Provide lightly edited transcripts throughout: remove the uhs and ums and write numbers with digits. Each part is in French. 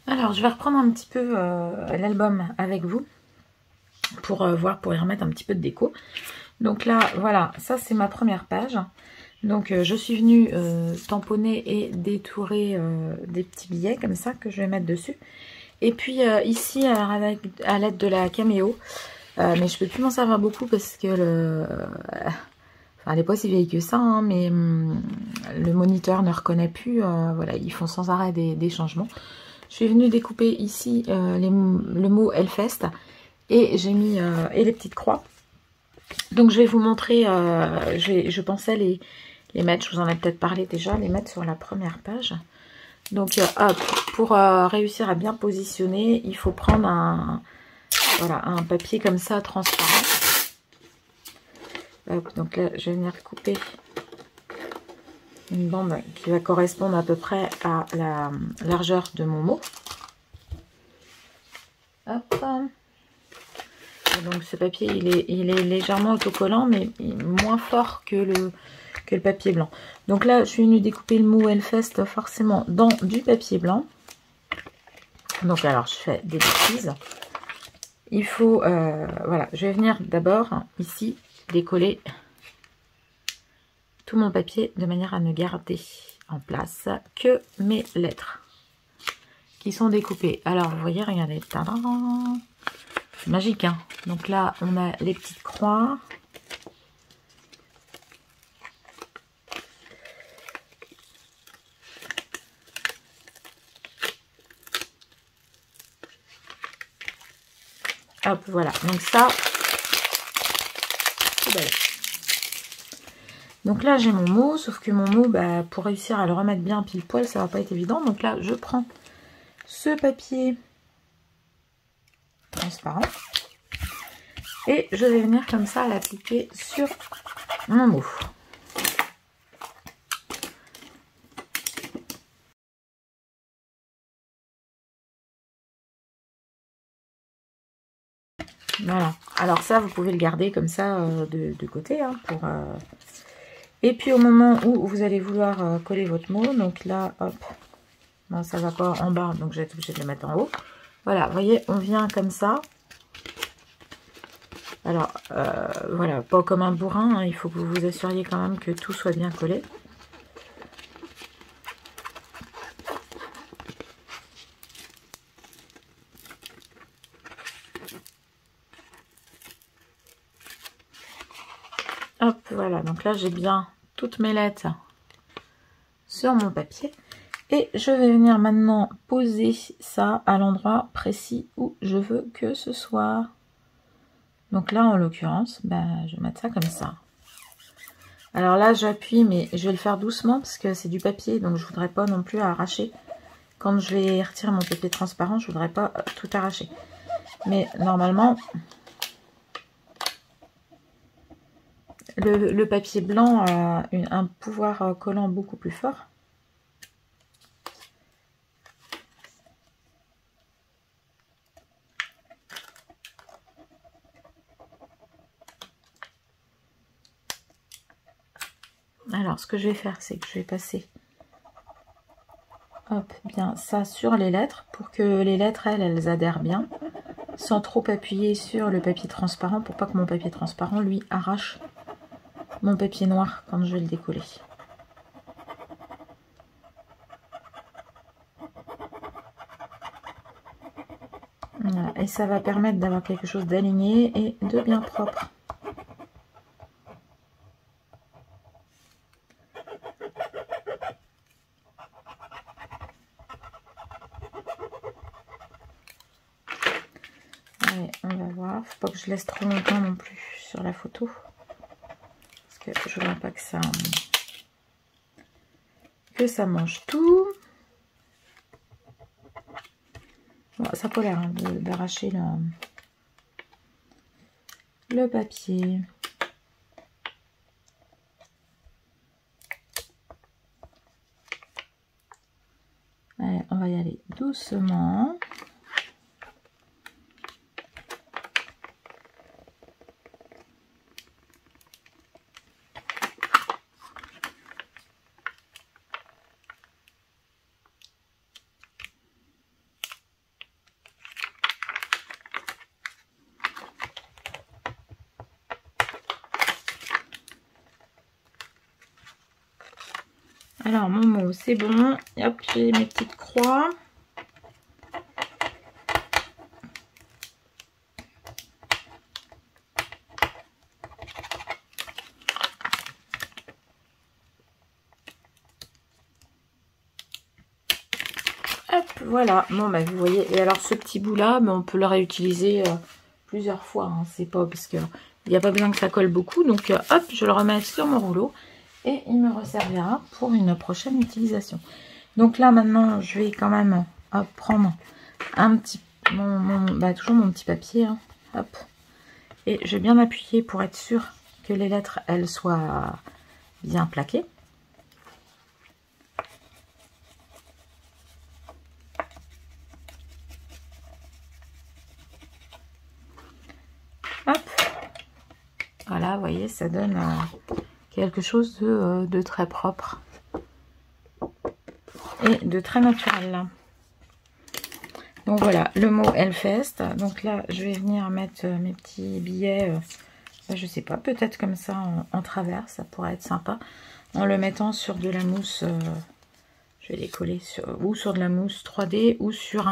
Alors, je vais reprendre un petit peu l'album avec vous pour voir, pour y remettre un petit peu de déco. Donc là, voilà, ça c'est ma première page. Donc je suis venue tamponner et détourer des petits billets comme ça que je vais mettre dessus. Et puis ici, alors à l'aide de la caméo, mais je peux plus m'en servir beaucoup parce que enfin, elle n'est pas si vieille que ça, hein, mais le moniteur ne reconnaît plus. Voilà, ils font sans arrêt des changements. Je suis venue découper ici le mot Hellfest et j'ai mis et les petites croix. Donc je vais vous montrer, je pensais les mettre, je vous en ai peut-être parlé déjà, les mettre sur la première page. Donc hop, pour réussir à bien positionner, il faut prendre voilà, un papier comme ça transparent. Hop, donc là je vais venir couper une bande qui va correspondre à peu près à la largeur de mon mot. Hop. Donc ce papier il est légèrement autocollant mais moins fort que le papier blanc. Donc là je suis venue découper le mot Hellfest forcément dans du papier blanc. Donc alors je fais des bêtises. Il faut, voilà, je vais venir d'abord ici décoller tout mon papier de manière à ne garder en place que mes lettres qui sont découpées. Alors vous voyez, regardez, magique, hein. Donc là on a les petites croix. Hop, voilà. Donc ça, c'est belle. Donc là, j'ai mon mot, sauf que mon mot, bah, pour réussir à le remettre bien pile poil, ça va pas être évident. Donc là, je prends ce papier transparent et je vais venir comme ça l'appliquer sur mon mot. Voilà. Alors ça, vous pouvez le garder comme ça de côté. Hein, Et puis au moment où vous allez vouloir coller votre mot, donc là, hop, non, ça va pas en bas, donc je vais être obligée de le mettre en haut. Voilà, vous voyez, on vient comme ça. Alors, voilà, pas comme un bourrin, hein, il faut que vous vous assuriez quand même que tout soit bien collé. Hop, voilà, donc là j'ai bien toutes mes lettres sur mon papier. Et je vais venir maintenant poser ça à l'endroit précis où je veux que ce soit. Donc là, en l'occurrence, ben, je vais mettre ça comme ça. Alors là, j'appuie, mais je vais le faire doucement parce que c'est du papier, donc je voudrais pas non plus arracher. Quand je vais retirer mon papier transparent, je voudrais pas tout arracher. Mais normalement, le papier blanc a un pouvoir collant beaucoup plus fort. Alors, ce que je vais faire, c'est que je vais passer hop, bien ça sur les lettres pour que les lettres, elles adhèrent bien, sans trop appuyer sur le papier transparent pour pas que mon papier transparent, lui, arrache mon papier noir quand je vais le décoller. Voilà, et ça va permettre d'avoir quelque chose d'aligné et de bien propre. Allez, on va voir. Faut pas que je laisse trop longtemps non plus sur la photo. Parce que je veux pas que ça mange tout. Bon, ça n'a pas l'air hein, d'arracher le papier. Allez, on va y aller doucement. Alors, mon mot, c'est bon. Hop, j'ai mes petites croix. Hop, voilà. Bon, bah, vous voyez. Et alors, ce petit bout-là, on peut le réutiliser plusieurs fois. Hein. C'est pas parce que il n'y a pas besoin que ça colle beaucoup. Donc, hop, je le remets sur mon rouleau. Et il me resservira pour une prochaine utilisation. Donc là, maintenant, je vais quand même prendre un petit... toujours mon petit papier. Hein, hop. Et je vais bien appuyer pour être sûr que les lettres, elles soient bien plaquées. Hop. Voilà, vous voyez, ça donne quelque chose de très propre et de très naturel. Donc voilà, le mot Hellfest. Donc là, je vais venir mettre mes petits billets, je sais pas, peut-être comme ça en travers, ça pourrait être sympa. En le mettant sur de la mousse, je vais les coller ou sur de la mousse 3D ou sur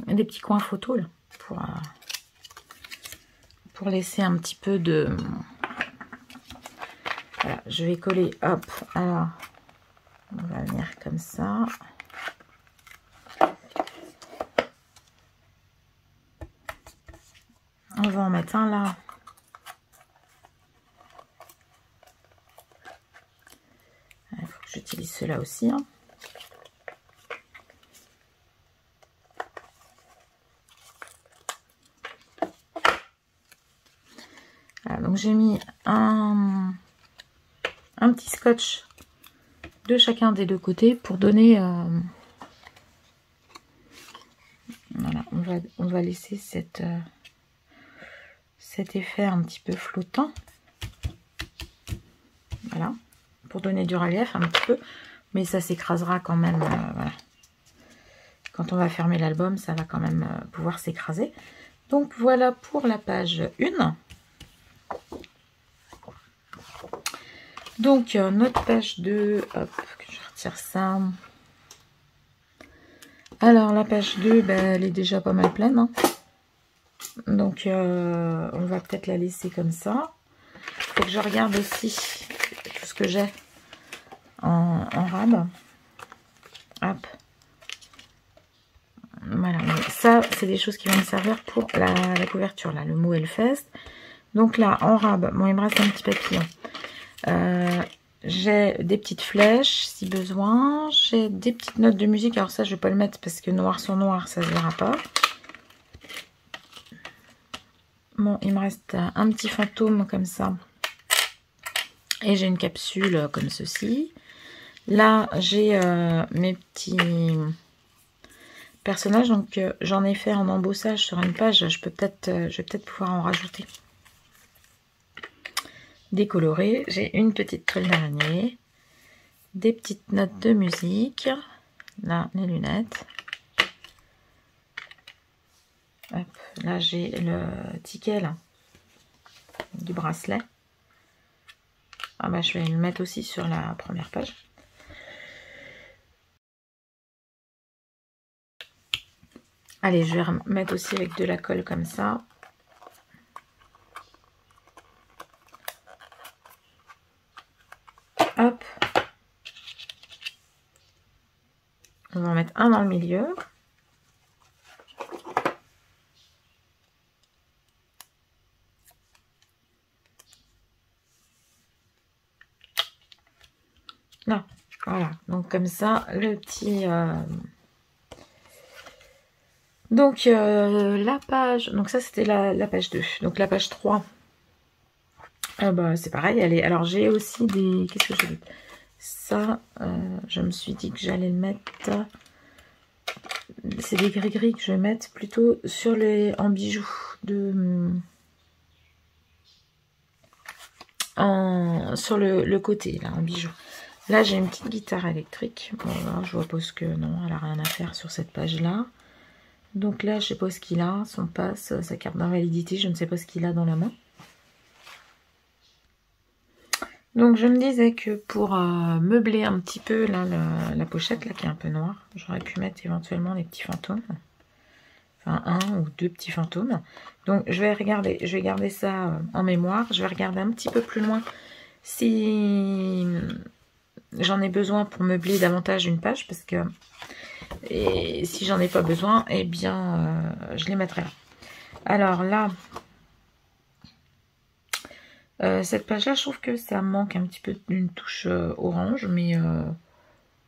des petits coins photos là, pour laisser un petit peu de... Voilà, je vais coller, hop, alors, on va venir comme ça. On va en mettre un là. Il faut que j'utilise ceux-là aussi. Hein. Voilà, donc j'ai mis un petit scotch de chacun des deux côtés pour donner... Voilà, on va laisser cet effet un petit peu flottant. Voilà, pour donner du relief un petit peu. Mais ça s'écrasera quand même. Voilà. Quand on va fermer l'album, ça va quand même pouvoir s'écraser. Donc voilà pour la page 1. Donc notre page 2, hop, je retire ça. Alors la page 2, elle est déjà pas mal pleine. Hein. Donc on va peut-être la laisser comme ça. Il faut que je regarde aussi tout ce que j'ai en rab. Hop. Voilà, ça c'est des choses qui vont me servir pour la couverture, là, le mot Hellfest. Donc là, en rab, bon il me reste un petit papillon. J'ai des petites flèches si besoin. J'ai des petites notes de musique. Alors ça, je vais pas le mettre parce que noir sur noir, ça se verra pas. Bon, il me reste un petit fantôme comme ça. Et j'ai une capsule comme ceci. Là, j'ai mes petits personnages. Donc, j'en ai fait en embossage sur une page. Je vais peut-être pouvoir en rajouter. Décoloré, j'ai une petite toile d'araignée, des petites notes de musique, là les lunettes, hop, là j'ai le ticket là, du bracelet, je vais le mettre aussi sur la première page. Allez, je vais remettre aussi avec de la colle comme ça. Hop. On va en mettre un dans le milieu. Là, voilà. Donc comme ça, le petit... Donc la page... Donc ça, c'était la page 2. Donc la page 3... c'est pareil, elle est... Alors j'ai aussi des... Qu'est-ce que j'ai dit? Ça, je me suis dit que j'allais le mettre... C'est des gris-gris que je vais mettre plutôt sur en bijoux sur le côté, là, en bijoux. Là, j'ai une petite guitare électrique. Bon, là, je vois que non, elle n'a rien à faire sur cette page-là. Donc là, je sais pas ce qu'il a, son passe, sa carte d'invalidité, je ne sais pas ce qu'il a dans la main. Donc je me disais que pour meubler un petit peu là, la pochette là qui est un peu noire, j'aurais pu mettre éventuellement des petits fantômes. Enfin un ou deux petits fantômes. Donc je vais garder ça en mémoire. Je vais regarder un petit peu plus loin si j'en ai besoin pour meubler davantage une page, parce que et si j'en ai pas besoin, eh bien je les mettrai là. Alors là, cette page là, je trouve que ça manque un petit peu d'une touche orange, mais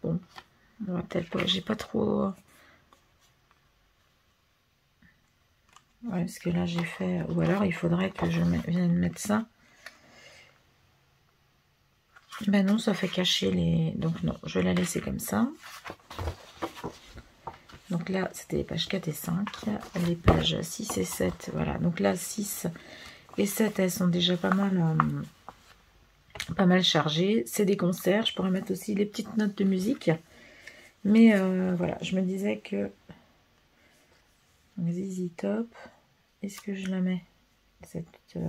bon, on va peut-être pas, j'ai pas trop. Ouais, parce que là j'ai fait, ou alors il faudrait que je vienne mettre ça. Ben non, ça fait cacher les... Donc non, je vais la laisser comme ça. Donc là, c'était les pages 4 et 5. Les pages 6 et 7, voilà. Donc là, 6 et 7, elles sont déjà pas mal chargées. C'est des concerts. Je pourrais mettre aussi les petites notes de musique. Mais voilà, je me disais que... ZZ Top. Est-ce que je la mets, cette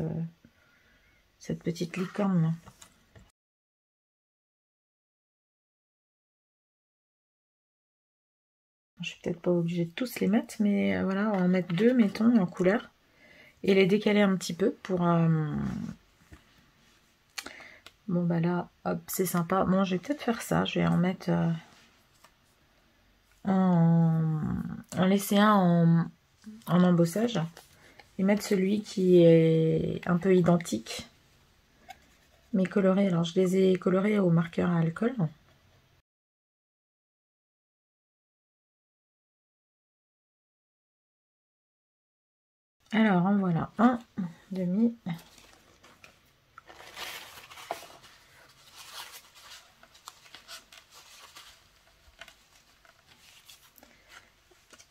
petite licorne? Je suis peut-être pas obligée de tous les mettre, mais voilà, on va en mettre 2, mettons, en couleur. Et les décaler un petit peu pour... Bon, bah là, hop, c'est sympa. Bon, je vais peut-être faire ça. Je vais en mettre... en laisser un en embossage. Et mettre celui qui est un peu identique. Mais coloré. Alors, je les ai colorés au marqueur à alcool. Alors, en voilà un demi.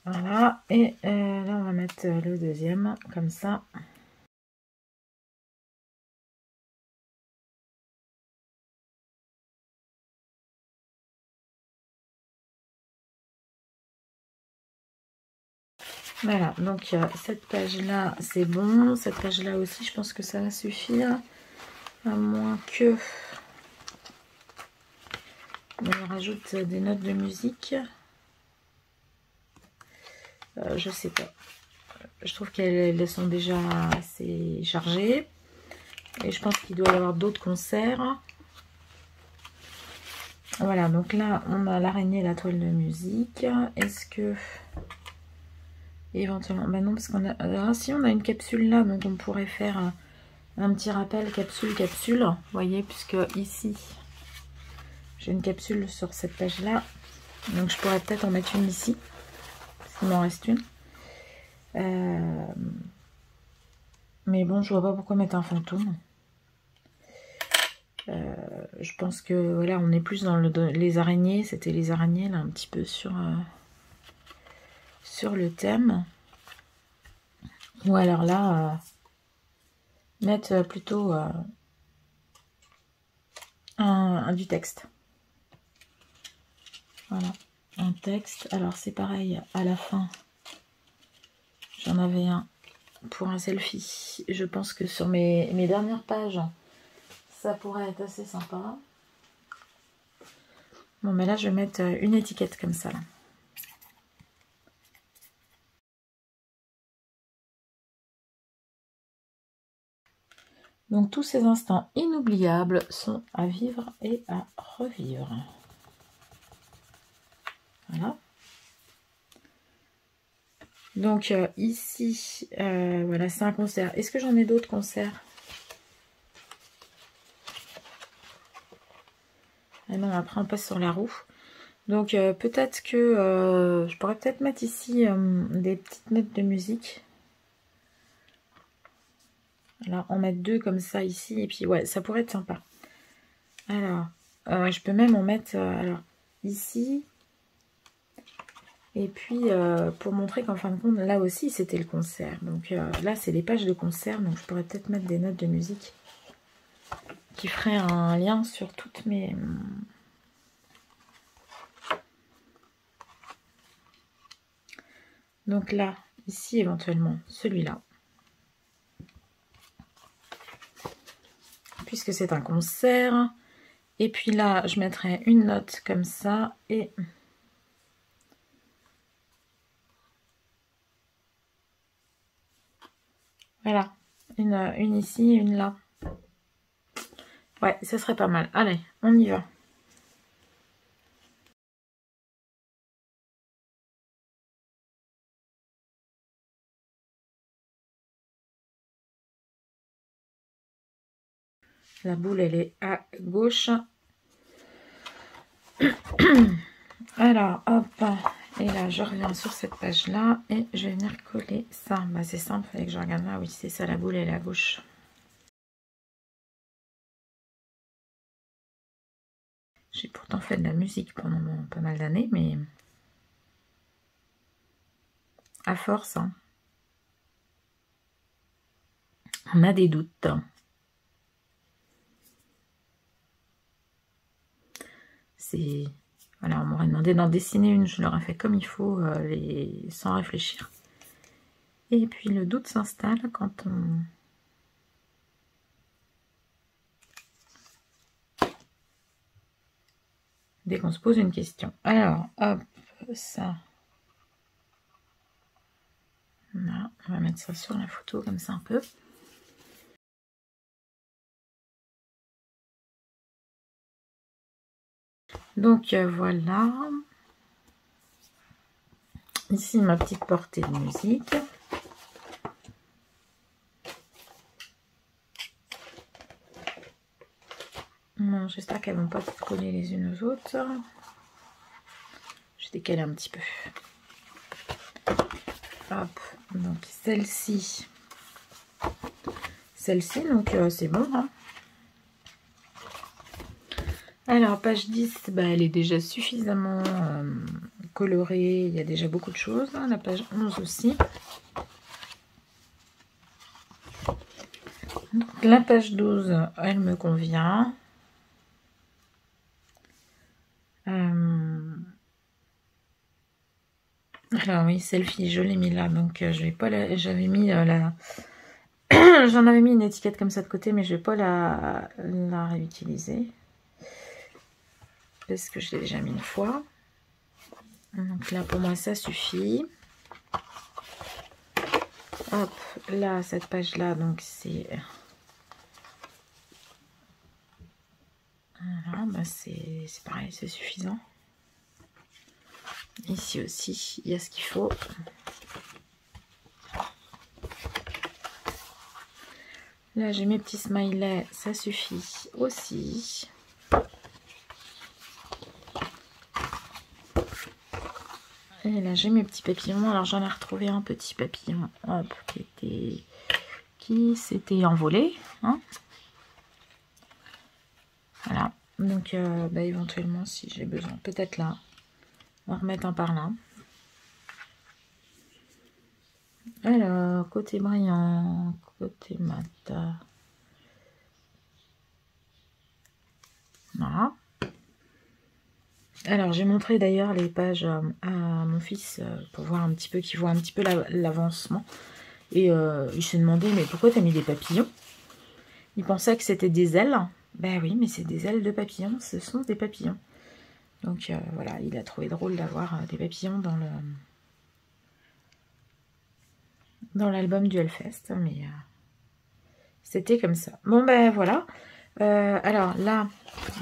Voilà, et là on va mettre le deuxième, comme ça. Voilà, donc cette page-là, c'est bon. Cette page-là aussi, je pense que ça va suffire. À moins que... on rajoute des notes de musique. Je sais pas. Je trouve qu'elles sont déjà assez chargées. Et je pense qu'il doit y avoir d'autres concerts. Voilà, donc là, on a l'araignée et la toile de musique. Est-ce que... éventuellement... ben non, parce qu'on a... Ah, si, on a une capsule là, donc on pourrait faire un petit rappel capsule. Vous voyez, puisque ici, j'ai une capsule sur cette page-là. Donc je pourrais peut-être en mettre une ici. Il m'en reste une. Mais bon, je vois pas pourquoi mettre un fantôme. Je pense que voilà, on est plus dans les araignées. C'était les araignées là, un petit peu sur le thème. Ou alors là, mettre plutôt du texte. Voilà, un texte. Alors c'est pareil, à la fin, j'en avais un pour un selfie. Je pense que sur mes dernières pages, ça pourrait être assez sympa. Bon, mais là, je vais mettre une étiquette comme ça. Là. Donc, tous ces instants inoubliables sont à vivre et à revivre. Voilà. Donc, ici, voilà, c'est un concert. Est-ce que j'en ai d'autres concerts? Ah non, après, on passe sur la roue. Donc, peut-être que je pourrais peut-être mettre ici des petites notes de musique. Alors, en mettre 2 comme ça ici. Et puis, ouais, ça pourrait être sympa. Alors, je peux même en mettre alors ici. Et puis, pour montrer qu'en fin de compte, là aussi, c'était le concert. Donc là, c'est les pages de concert. Donc, je pourrais peut-être mettre des notes de musique qui feraient un lien sur toutes mes... Donc là, ici, éventuellement, celui-là. puisque c'est un concert. Et puis là, je mettrai une note comme ça et voilà, une ici et une là. Ouais, ce serait pas mal. Allez, on y va. La boule, elle est à gauche. Alors, hop. Et là, je reviens sur cette page-là et je vais venir coller ça. Bah, c'est simple, il fallait que je regarde là. Oui, c'est ça, la boule, elle est à gauche. J'ai pourtant fait de la musique pendant pas mal d'années, mais à force, hein, on a des doutes. C'est... Voilà, on m'aurait demandé d'en dessiner une, je l'aurais fait comme il faut, sans réfléchir. Et puis le doute s'installe quand on... Dès qu'on se pose une question. Alors, hop, ça. Là, on va mettre ça sur la photo comme ça un peu. Donc voilà. Ici ma petite portée de musique. Bon, j'espère qu'elles vont pas coller les unes aux autres. Je décale un petit peu. Hop, donc celle-ci. Celle-ci, donc c'est bon. Hein. Alors, page 10, bah, elle est déjà suffisamment colorée. Il y a déjà beaucoup de choses. Hein. La page 11 aussi. Donc, la page 12, elle me convient. Alors oui, selfie, je l'ai mis là. Donc, je vais pas la... J'avais mis la... J'en avais mis une étiquette comme ça de côté, mais je vais pas la réutiliser. Parce que je l'ai déjà mis une fois. Donc là, pour moi, ça suffit. Hop, là, cette page-là, donc c'est... Voilà, bah c'est pareil, c'est suffisant. Ici aussi, il y a ce qu'il faut. Là, j'ai mes petits smileys, ça suffit aussi. Et là, j'ai mes petits papillons. Alors, j'en ai retrouvé un petit papillon, hop, qui s'était envolé. Hein. Voilà. Donc, bah, éventuellement, si j'ai besoin, peut-être là, on va remettre un par là. Alors, côté brillant, côté mat. Voilà. Alors, j'ai montré d'ailleurs les pages à mon fils pour voir un petit peu, qu'il voit un petit peu l'avancement. Et il se demandait, mais pourquoi tu as mis des papillons? Il pensait que c'était des ailes. Ben oui, mais c'est des ailes de papillons, ce sont des papillons. Donc voilà, il a trouvé drôle d'avoir des papillons dans l'album du Hellfest, mais c'était comme ça. Bon ben voilà. Alors là,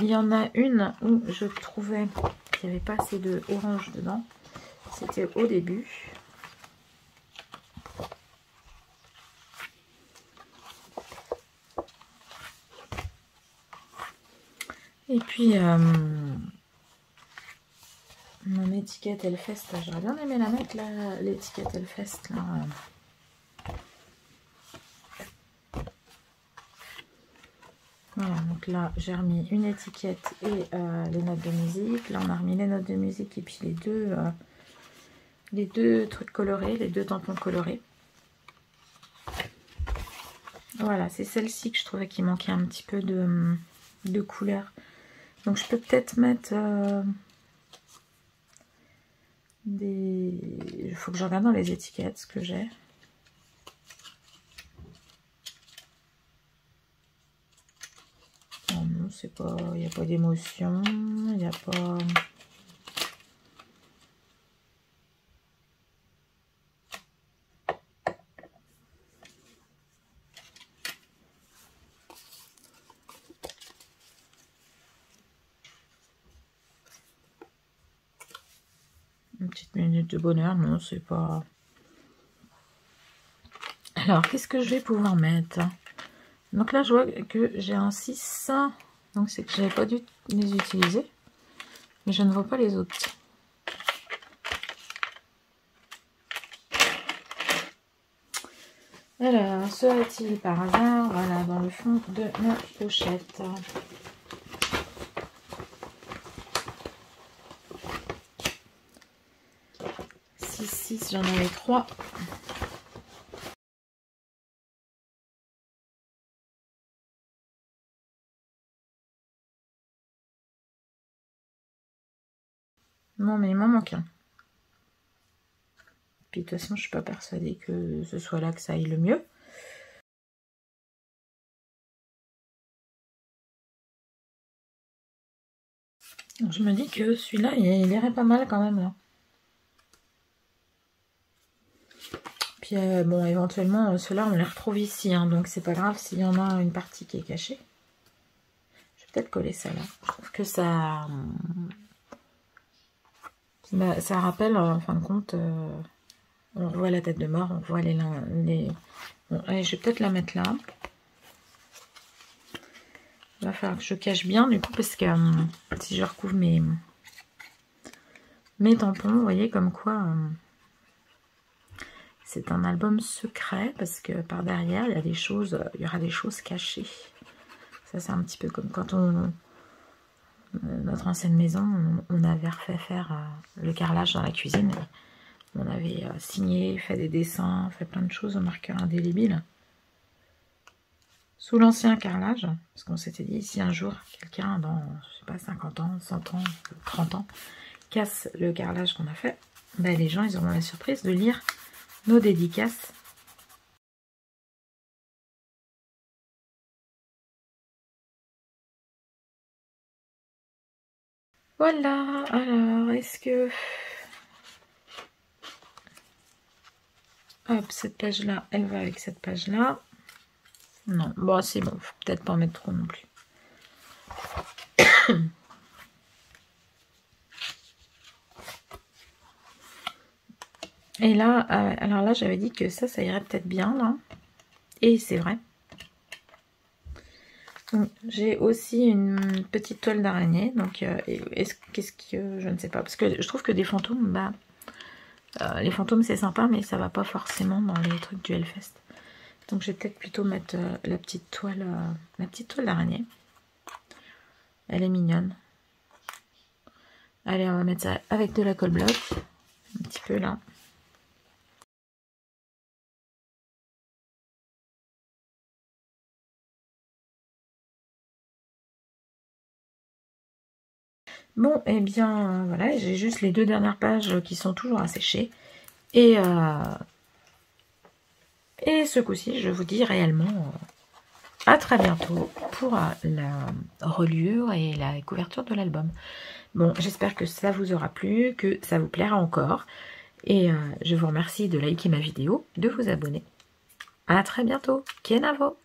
il y en a une où je trouvais qu'il n'y avait pas assez de orange dedans. C'était au début. Et puis, mon étiquette Hellfest, j'aurais bien aimé la mettre, là, l'étiquette Hellfest, là. Voilà, donc là, j'ai remis une étiquette et les notes de musique. Là, on a remis les notes de musique et puis les deux trucs colorés, les deux tampons colorés. Voilà, c'est celle-ci que je trouvais qu'il manquait un petit peu de couleur. Donc, je peux peut-être mettre il faut que je regarde dans les étiquettes ce que j'ai. c'est pas, il n'y a pas d'émotion, il n'y a pas... Une petite minute de bonheur, non, c'est pas... Alors, qu'est-ce que je vais pouvoir mettre? Donc là, je vois que j'ai un 6, donc c'est que je n'avais pas dû les utiliser, mais je ne vois pas les autres. Alors, serait-il par hasard, voilà, dans le fond de ma pochette. J'en avais 3. Non, mais il m'en manque un. Puis de toute façon, je suis pas persuadée que ce soit là que ça aille le mieux. Donc, je me dis que celui-là, il irait pas mal quand même là. Puis bon, éventuellement, ceux-là, on les retrouve ici, hein, donc c'est pas grave s'il y en a une partie qui est cachée. Je vais peut-être coller ça là. Je trouve que ça... ça rappelle, en fin de compte, on voit la tête de mort, on voit les... Bon, allez, je vais peut-être la mettre là. Il va falloir que je cache bien, du coup, parce que si je recouvre mes tampons, vous voyez, comme quoi... c'est un album secret parce que par derrière, il y a des choses, il y aura des choses cachées. Ça, c'est un petit peu comme quand notre ancienne maison, on avait refait faire le carrelage dans la cuisine. On avait signé, fait des dessins, fait plein de choses au marqueur indélébile. Sous l'ancien carrelage, parce qu'on s'était dit, si un jour, quelqu'un dans, je sais pas, 50 ans, 100 ans, 30 ans, casse le carrelage qu'on a fait, ben, les gens, ils auront la surprise de lire nos dédicaces. Voilà, alors, est-ce que... Hop, cette page-là, elle va avec cette page-là. Non, bon, c'est bon, faut peut-être pas en mettre trop non plus. Et là, alors là, j'avais dit que ça irait peut-être bien, là. Et c'est vrai. J'ai aussi une petite toile d'araignée. Donc, qu'est-ce que... je ne sais pas. Parce que je trouve que des fantômes, bah... les fantômes, c'est sympa, mais ça va pas forcément dans les trucs du Hellfest. Donc, je vais peut-être plutôt mettre la petite toile d'araignée. Elle est mignonne. Allez, on va mettre ça avec de la colle bloc. Un petit peu là. Bon, et bien, voilà, j'ai juste les 2 dernières pages qui sont toujours à sécher. Et ce coup-ci, je vous dis réellement à très bientôt pour la reliure et la couverture de l'album. Bon, j'espère que ça vous aura plu, que ça vous plaira encore. Et je vous remercie de liker ma vidéo, de vous abonner. À très bientôt. Kenavo!